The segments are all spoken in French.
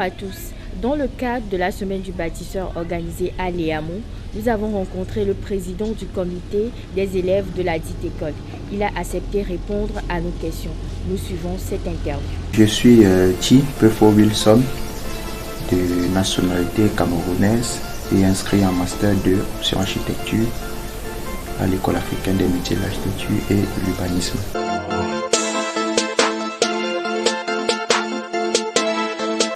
à tous. Dans le cadre de la semaine du bâtisseur organisée à Léamou, nous avons rencontré le président du comité des élèves de la dite école. Il a accepté répondre à nos questions. Nous suivons cette interview. Je suis Thi Pefo Wilson, de nationalité camerounaise et inscrit en master 2 option architecture à l'école africaine des métiers de l'architecture et de l'urbanisme.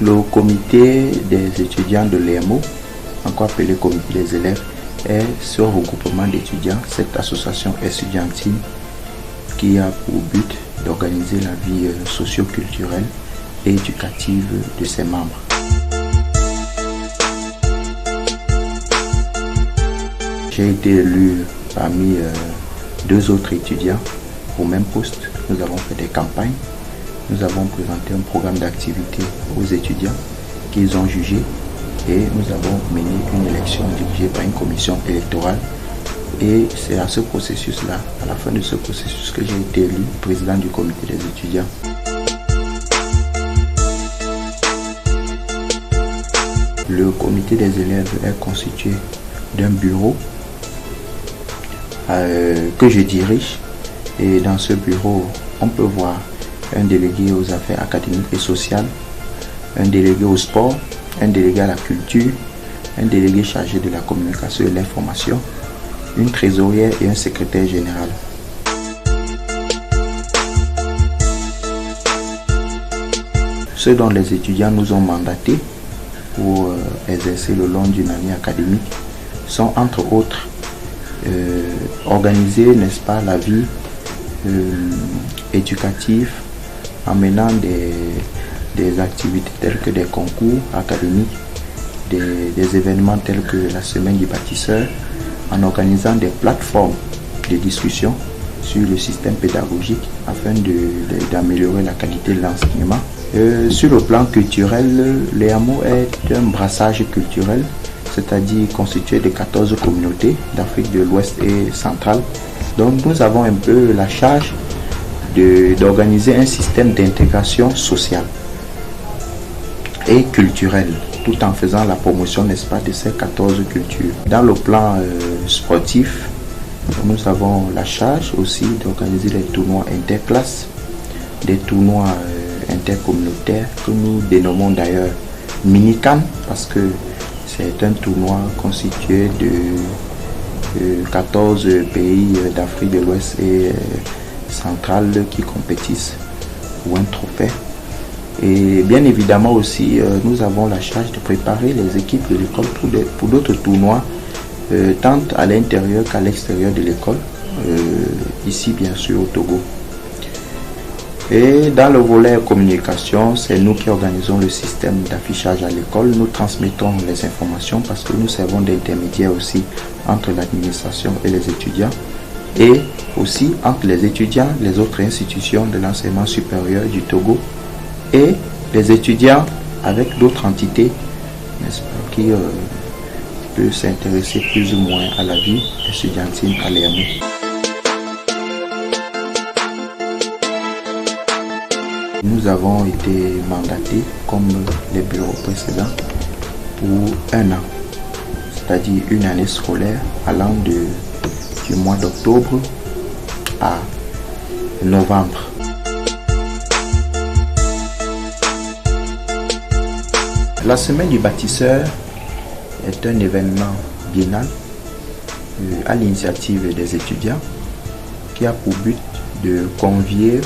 Le comité des étudiants de l'EMO, encore appelé comité des élèves, est ce regroupement d'étudiants, cette association estudiantine qui a pour but d'organiser la vie socio-culturelle et éducative de ses membres. J'ai été élu parmi deux autres étudiants au même poste. Nous avons fait des campagnes. Nous avons présenté un programme d'activité aux étudiants qu'ils ont jugé et nous avons mené une élection dirigée par une commission électorale. Et c'est à ce processus-là, à la fin de ce processus, que j'ai été élu président du comité des étudiants. Le comité des élèves est constitué d'un bureau que je dirige, et dans ce bureau, on peut voir un délégué aux affaires académiques et sociales, un délégué au sport, un délégué à la culture, un délégué chargé de la communication et de l'information, une trésorière et un secrétaire général. Ceux dont les étudiants nous ont mandatés pour exercer le long d'une année académique sont entre autres organiser, n'est-ce pas, la vie éducative en menant des activités telles que des concours académiques, des événements tels que la semaine du bâtisseur, en organisant des plateformes de discussion sur le système pédagogique afin d'améliorer la qualité de l'enseignement. Sur le plan culturel, Léamou est un brassage culturel, c'est-à-dire constitué de 14 communautés d'Afrique de l'Ouest et centrale. Donc nous avons un peu la charge d'organiser un système d'intégration sociale et culturelle, tout en faisant la promotion, n'est-ce pas, de ces 14 cultures. Dans le plan sportif, nous avons la charge aussi d'organiser des tournois interclasses, des tournois intercommunautaires que nous dénommons d'ailleurs mini-CAN, parce que c'est un tournoi constitué de 14 pays d'Afrique de l'Ouest et centrale qui compétissent pour un trophée. Et bien évidemment aussi, nous avons la charge de préparer les équipes de l'école pour d'autres tournois, tant à l'intérieur qu'à l'extérieur de l'école, ici bien sûr au Togo. Et dans le volet communication, c'est nous qui organisons le système d'affichage à l'école. Nous transmettons les informations parce que nous servons d'intermédiaire aussi entre l'administration et les étudiants, et aussi entre les étudiants, les autres institutions de l'enseignement supérieur du Togo et les étudiants avec d'autres entités, n'est-ce pas, qui peuvent s'intéresser plus ou moins à la vie estudiantine à Léamou. Nous avons été mandatés, comme les bureaux précédents, pour un an, c'est-à-dire une année scolaire allant du mois d'octobre à novembre. La semaine du bâtisseur est un événement biennal à l'initiative des étudiants qui a pour but de convier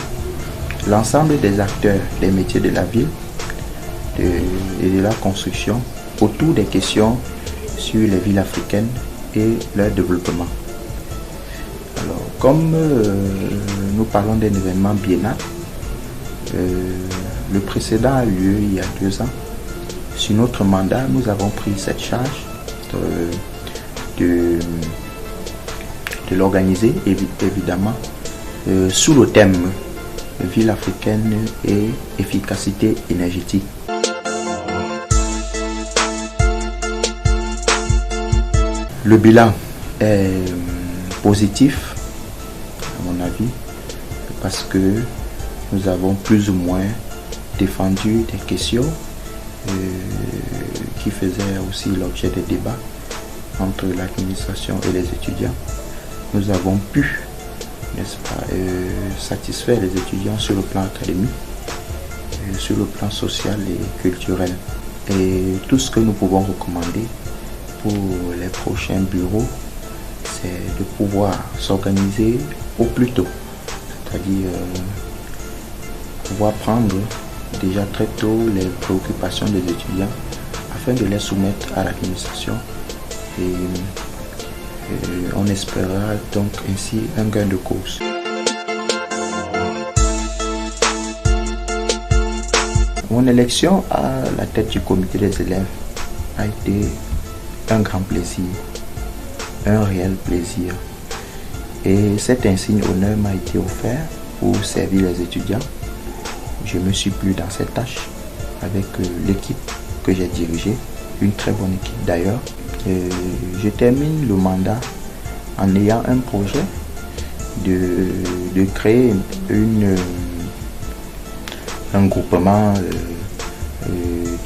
l'ensemble des acteurs des métiers de la ville et de la construction autour des questions sur les villes africaines et leur développement. Alors, comme nous parlons d'un événement biennal, le précédent a eu lieu il y a 2 ans. Sur notre mandat, nous avons pris cette charge de l'organiser, évidemment, sous le thème ville africaine et efficacité énergétique. Le bilan est positif, à mon avis, parce que nous avons plus ou moins défendu des questions qui faisait aussi l'objet des débats entre l'administration et les étudiants. Nous avons pu, n'est-ce pas, satisfaire les étudiants sur le plan académique, sur le plan social et culturel. Et tout ce que nous pouvons recommander pour les prochains bureaux, c'est de pouvoir s'organiser au plus tôt, c'est-à-dire pouvoir prendre déjà très tôt les préoccupations des étudiants afin de les soumettre à l'administration. Et on espérera donc ainsi un gain de cause. Mon élection à la tête du comité des élèves a été un grand plaisir, un réel plaisir. Et cet insigne honneur m'a été offert pour servir les étudiants. Je me suis plu dans cette tâche avec l'équipe que j'ai dirigée, une très bonne équipe d'ailleurs. Je termine le mandat en ayant un projet de créer un groupement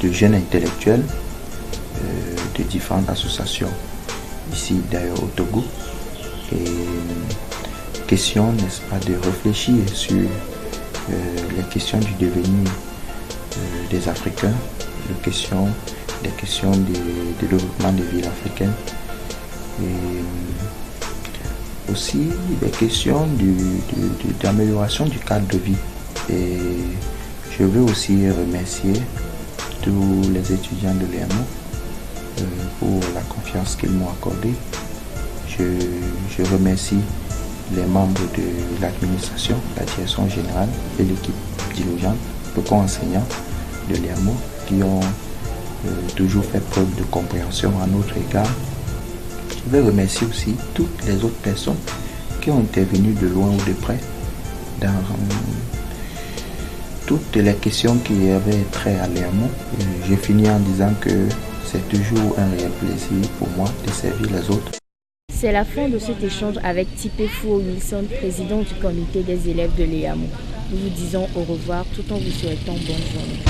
de jeunes intellectuels de différentes associations ici d'ailleurs au Togo. Et question, n'est-ce pas, de réfléchir sur les questions du devenir des Africains, les questions du développement des villes africaines et aussi des questions d'amélioration du cadre de vie. Et je veux aussi remercier tous les étudiants de l'EAMO pour la confiance qu'ils m'ont accordée. Je remercie les membres de l'administration, la direction générale et l'équipe dirigeante, le corps enseignant de l'EAMO qui ont toujours fait preuve de compréhension à notre égard. Je veux remercier aussi toutes les autres personnes qui ont intervenu de loin ou de près dans toutes les questions qui avaient trait à l'EAMO. J'ai fini en disant que c'est toujours un réel plaisir pour moi de servir les autres. C'est la fin de cet échange avec Tipefou Wilson, président du comité des élèves de l'EAMO. Nous vous disons au revoir tout en vous souhaitant bonne journée.